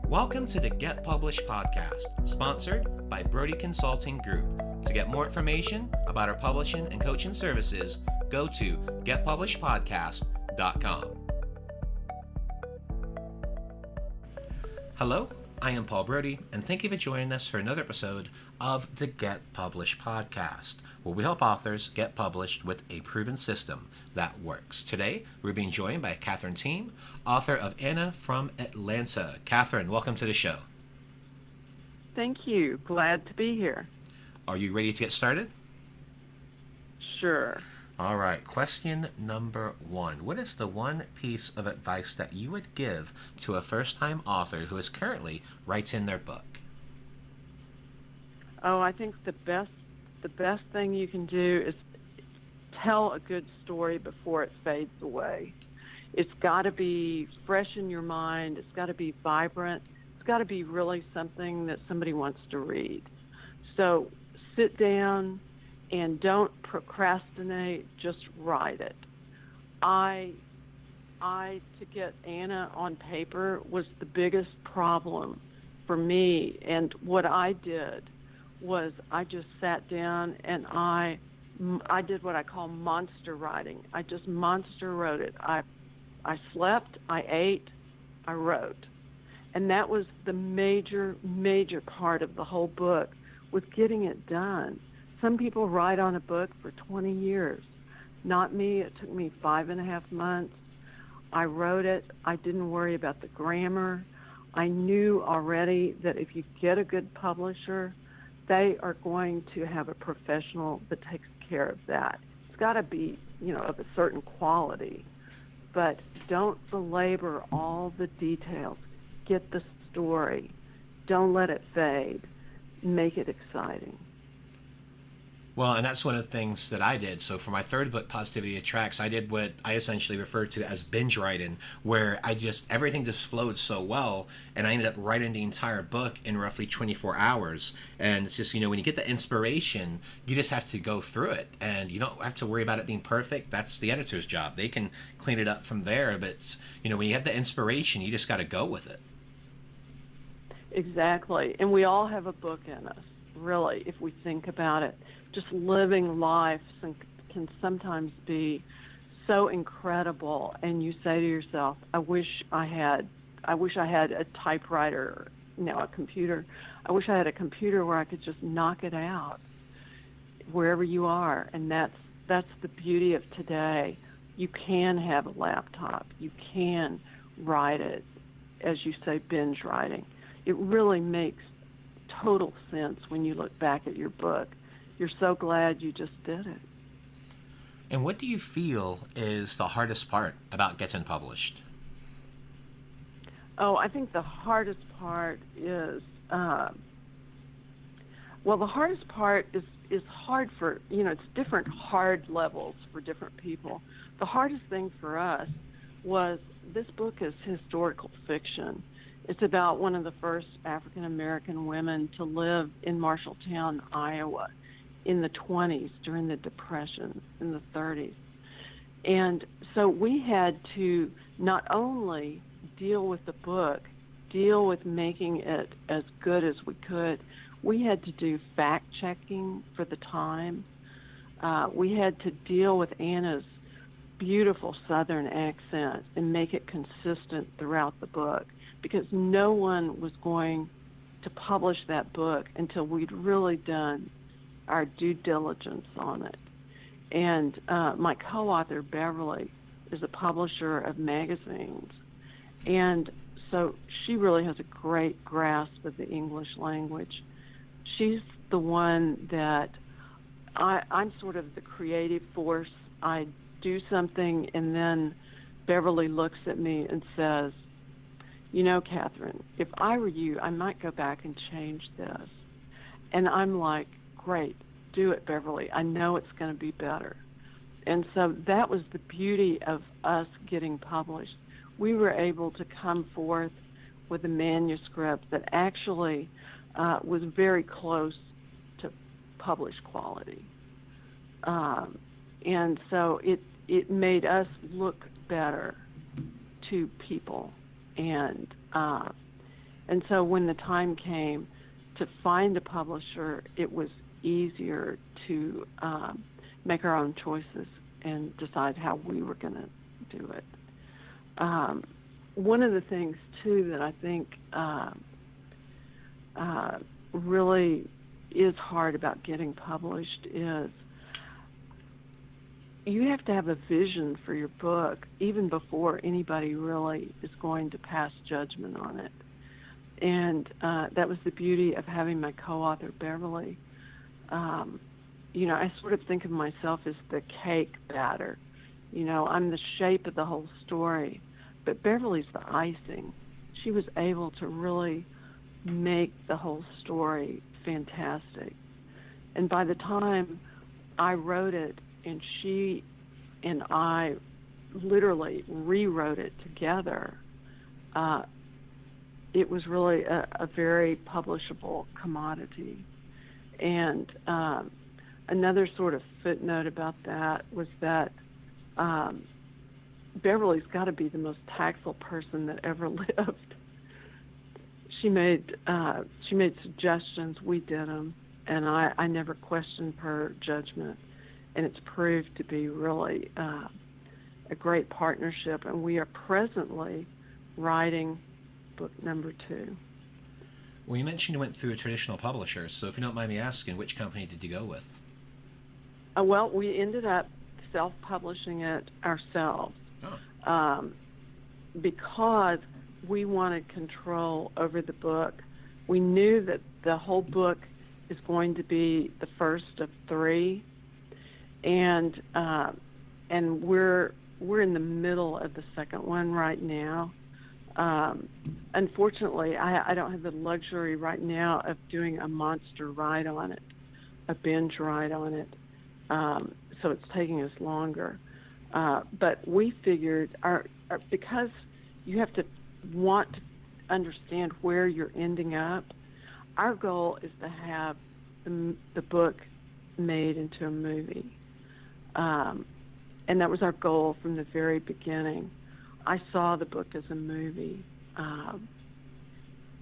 Welcome to the Get Published podcast, sponsored by Brodie Consulting Group. To get more information about our publishing and coaching services, go to getpublishedpodcast.com. Hello, I am Paul Brodie, and thank you for joining us for another episode of the Get Published podcast, where we help authors get published with a proven system that works. Today, we're being joined by Catherine Team, author of Anna from Atlanta. Catherine, welcome to the show. Thank you. Glad to be here. Are you ready to get started? Sure. All right. Question number one. What is the one piece of advice that you would give to a first-time author who is currently writing their book? Oh, I think the best thing you can do is tell a good story before it fades away. It's got to be fresh in your mind. It's got to be vibrant. It's got to be really something that somebody wants to read. So sit down and don't procrastinate. Just write it. I to get Anna on paper was the biggest problem for me. And what I did was I just sat down and I did what I call monster writing. I just monster wrote it. I slept, I ate, I wrote. And that was the major part of the whole book, was getting it done. Some people write on a book for 20 years. Not me. It took me 5.5 months. I wrote it. I didn't worry about the grammar. I knew already that if you get a good publisher, they are going to have a professional that takes care of that. It's got to be, of a certain quality. But don't belabor all the details. Get the story. Don't let it fade. Make it exciting. Well, and that's one of the things that I did. So for my third book, Positivity Attracts, I did what I essentially refer to as binge writing, where everything just flowed so well, and I ended up writing the entire book in roughly 24 hours. And it's just, when you get the inspiration, you just have to go through it, and you don't have to worry about it being perfect. That's the editor's job. They can clean it up from there, but it's, when you have the inspiration, you just got to go with it. Exactly. And we all have a book in us, really, if we think about it. Just living life can sometimes be so incredible, and you say to yourself, I wish I had a typewriter, a computer. I wish I had a computer where I could just knock it out wherever you are. And that's the beauty of today. You can have a laptop. You can write it, as you say, binge writing. It really makes total sense when you look back at your book. You're so glad you just did it. And what do you feel is the hardest part about getting published? Oh, I think the hardest part is, the hardest part is hard for, it's different hard levels for different people. The hardest thing for us was this book is historical fiction. It's about one of the first African-American women to live in Marshalltown, Iowa, in the 20s during the Depression in the 30s. And so we had to not only deal with the book, deal with making it as good as we could, we had to do fact-checking for the time. We had to deal with Anna's beautiful Southern accent and make it consistent throughout the book, because no one was going to publish that book until we'd really done our due diligence on it. And my co-author, Beverly, is a publisher of magazines. And so she really has a great grasp of the English language. She's the one that I'm sort of the creative force. I do something, and then Beverly looks at me and says, Catherine, if I were you, I might go back and change this. And I'm like, great, do it, Beverly. I know it's going to be better. And so that was the beauty of us getting published. We were able to come forth with a manuscript that actually was very close to published quality. And so it made us look better to people. And And so when the time came to find a publisher, it was easier to make our own choices and decide how we were going to do it. One of the things, too, that I think really is hard about getting published is you have to have a vision for your book even before anybody really is going to pass judgment on it. And that was the beauty of having my co-author, Beverly. I sort of think of myself as the cake batter. I'm the shape of the whole story, but Beverly's the icing. She was able to really make the whole story fantastic. And by the time I wrote it, and she and I literally rewrote it together, it was really a very publishable commodity. And another sort of footnote about that was that Beverly's got to be the most tactful person that ever lived. She made suggestions, we did them, and I never questioned her judgment. And it's proved to be really a great partnership. And we are presently writing book number 2. Well, you mentioned you went through a traditional publisher, so if you don't mind me asking, which company did you go with? Well, we ended up self-publishing it ourselves. Because we wanted control over the book. We knew that the whole book is going to be the first of 3, and we're in the middle of the second one right now. Unfortunately, I don't have the luxury right now of doing a monster ride on it, a binge ride on it, so it's taking us longer. But we figured, because you have to want to understand where you're ending up, our goal is to have the book made into a movie. And that was our goal from the very beginning. I saw the book as a movie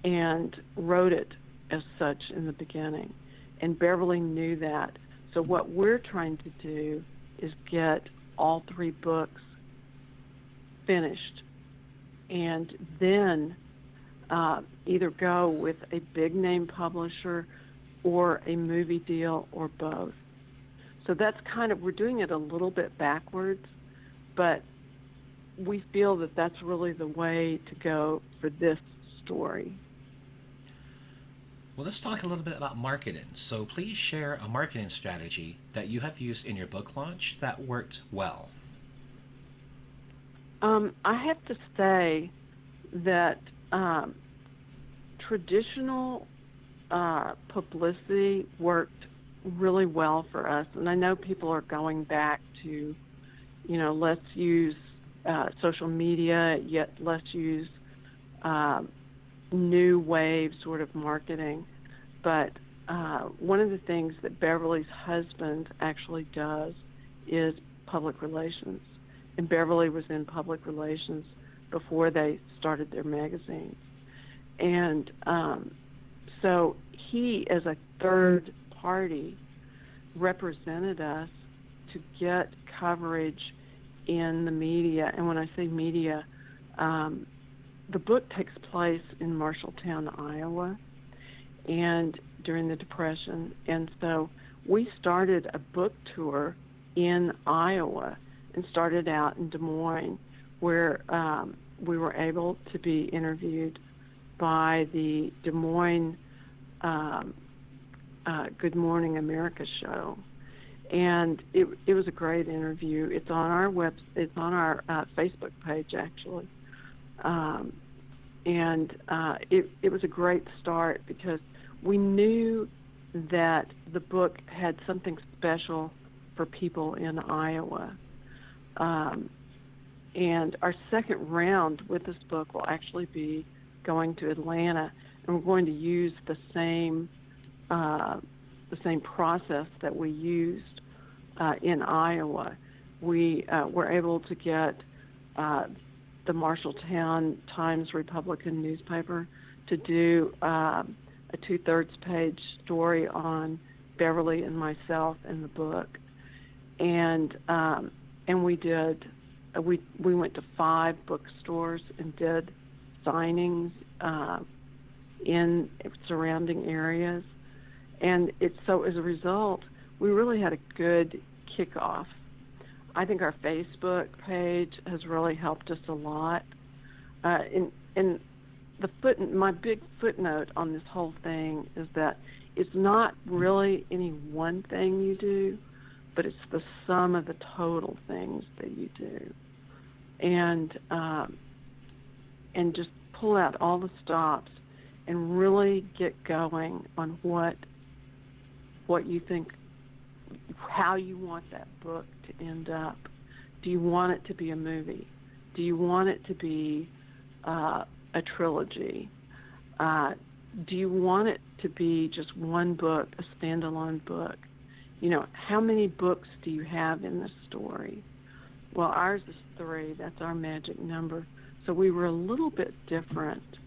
and wrote it as such in the beginning. And Beverly knew that. So what we're trying to do is get all 3 books finished and then either go with a big name publisher or a movie deal or both. So that's we're doing it a little bit backwards, but we feel that that's really the way to go for this story. Well, let's talk a little bit about marketing. So please share a marketing strategy that you have used in your book launch that worked well. I have to say that traditional publicity worked really well for us. And I know people are going back to, let's use social media, yet let's use new wave sort of marketing. But one of the things that Beverly's husband actually does is public relations. And Beverly was in public relations before they started their magazines. And so he, as a third party, represented us to get coverage in the media. And when I say media, the book takes place in Marshalltown, Iowa, and during the Depression. And so we started a book tour in Iowa and started out in Des Moines, where we were able to be interviewed by the Des Moines Good Morning America show. And it was a great interview. It's on our it's on our Facebook page, actually. And it was a great start because we knew that the book had something special for people in Iowa. And our second round with this book will actually be going to Atlanta, and we're going to use the same process that we used in Iowa. We were able to get the Marshalltown Times Republican newspaper to do a 2/3 page story on Beverly and myself in the book, and we did. We went to 5 bookstores and did signings in surrounding areas, and so as a result, we really had a good kickoff. I think our Facebook page has really helped us a lot. And my big footnote on this whole thing is that it's not really any one thing you do, but it's the sum of the total things that you do. And just pull out all the stops and really get going on what you think, how you want that book to end up. Do you want it to be a movie? Do you want it to be a trilogy? Do you want it to be just one book, a standalone book? How many books do you have in this story? Well, ours is 3. That's our magic number. So we were a little bit different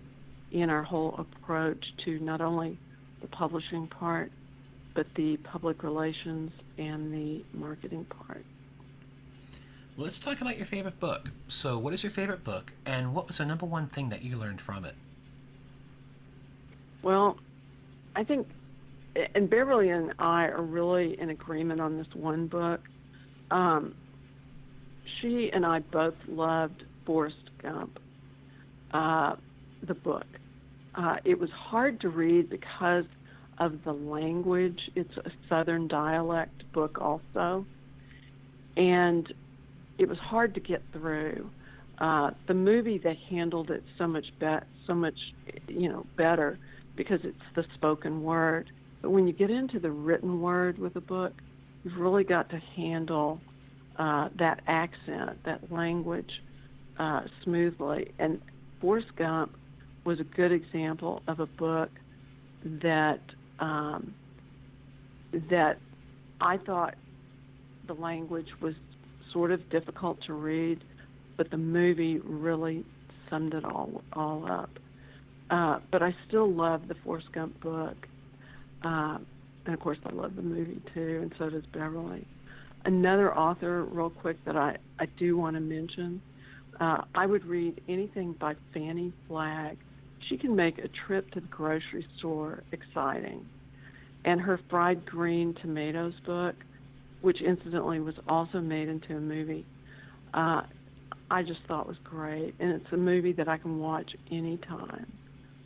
in our whole approach to not only the publishing part, but the public relations and the marketing part. Well, let's talk about your favorite book. So what is your favorite book, and what was the number one thing that you learned from it? Well, I think, and Beverly and I are really in agreement on this one book. She and I both loved Forrest Gump, the book. It was hard to read because of the language. It's a Southern dialect book also, and it was hard to get through. The movie, they handled it so much better because it's the spoken word. But when you get into the written word with a book, you've really got to handle that accent, that language smoothly. And Forrest Gump was a good example of a book that I thought the language was sort of difficult to read, but the movie really summed it all up. But I still love the Forrest Gump book. And of course I love the movie too, and so does Beverly. Another author, real quick, that I do want to mention, I would read anything by Fannie Flagg. She can make a trip to the grocery store exciting. And her Fried Green Tomatoes book, which incidentally was also made into a movie, I just thought was great. And it's a movie that I can watch anytime.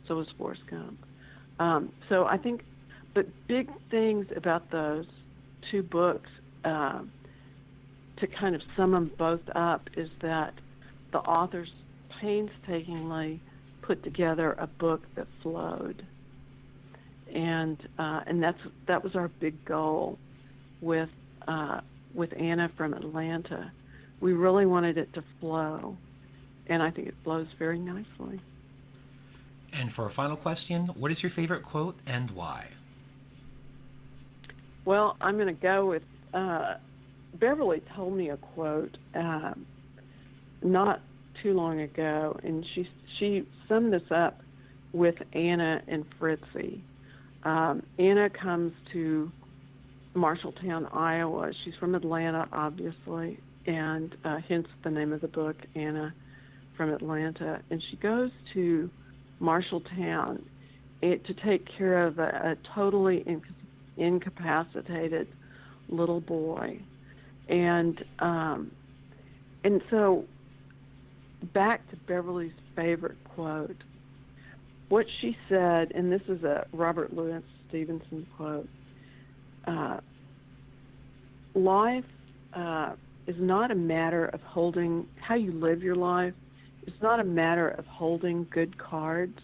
So is Forrest Gump. So I think, but big things about those 2 books, to kind of sum them both up, is that the authors painstakingly put together a book that flowed, and that was our big goal with Anna from Atlanta. We really wanted it to flow, and I think it flows very nicely. And for a final question, what is your favorite quote and why? Well, I'm going to go with Beverly told me a quote not too long ago, and she summed this up with Anna and Fritzy. Anna comes to Marshalltown, Iowa. She's from Atlanta, obviously, and hence the name of the book, Anna from Atlanta. And she goes to Marshalltown to take care of a totally incapacitated little boy. And so back to Beverly's favorite quote. What she said, and this is a Robert Louis Stevenson quote, life is not a matter of holding, how you live your life, it's not a matter of holding good cards,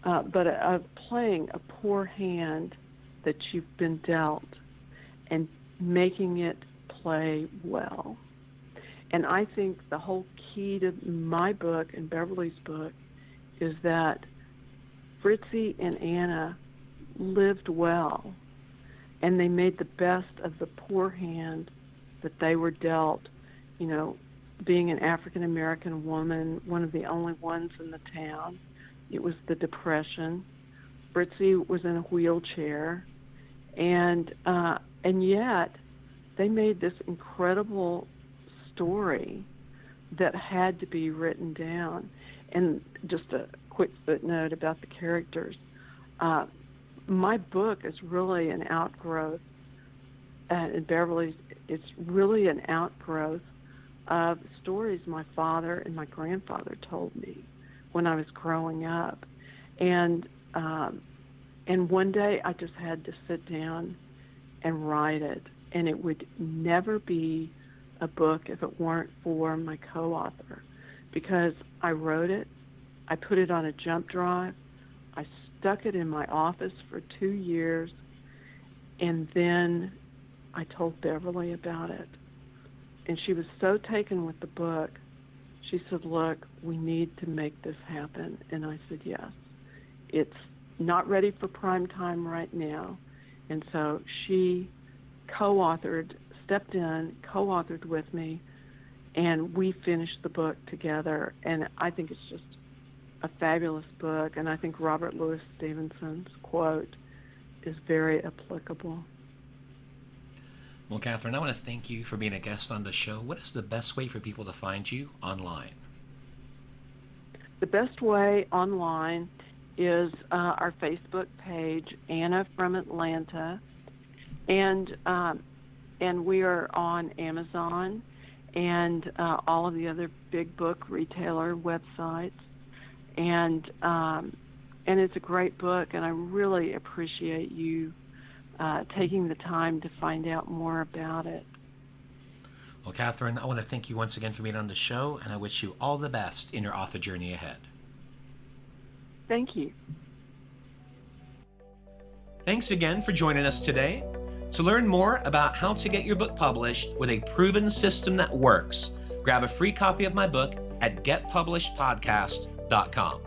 but of playing a poor hand that you've been dealt and making it play well. And I think the whole key to my book and Beverly's book is that Fritzy and Anna lived well, and they made the best of the poor hand that they were dealt, being an African-American woman, one of the only ones in the town, It was the Depression. Fritzy was in a wheelchair, and yet they made this incredible story that had to be written down. And just a quick footnote about the characters. My book is really an outgrowth, and Beverly's, it's really an outgrowth of stories my father and my grandfather told me when I was growing up. And one day I just had to sit down and write it, and it would never be a book if it weren't for my co-author, because I wrote it, I put it on a jump drive, I stuck it in my office for 2 years, and then I told Beverly about it. And she was so taken with the book, she said, "Look, we need to make this happen." And I said, "Yes. It's not ready for prime time right now." And so she stepped in, co-authored with me, and we finished the book together. And I think it's just a fabulous book. And I think Robert Louis Stevenson's quote is very applicable. Well, Catherine, I want to thank you for being a guest on the show. What is the best way for people to find you online? The best way online is our Facebook page, Anna from Atlanta, and we are on Amazon and all of the other big book retailer websites, and it's a great book, and I really appreciate you taking the time to find out more about it. Well, Catherine, I want to thank you once again for being on the show, and I wish you all the best in your author journey ahead. Thank you. Thanks again for joining us today. To learn more about how to get your book published with a proven system that works, grab a free copy of my book at getpublishedpodcast.com.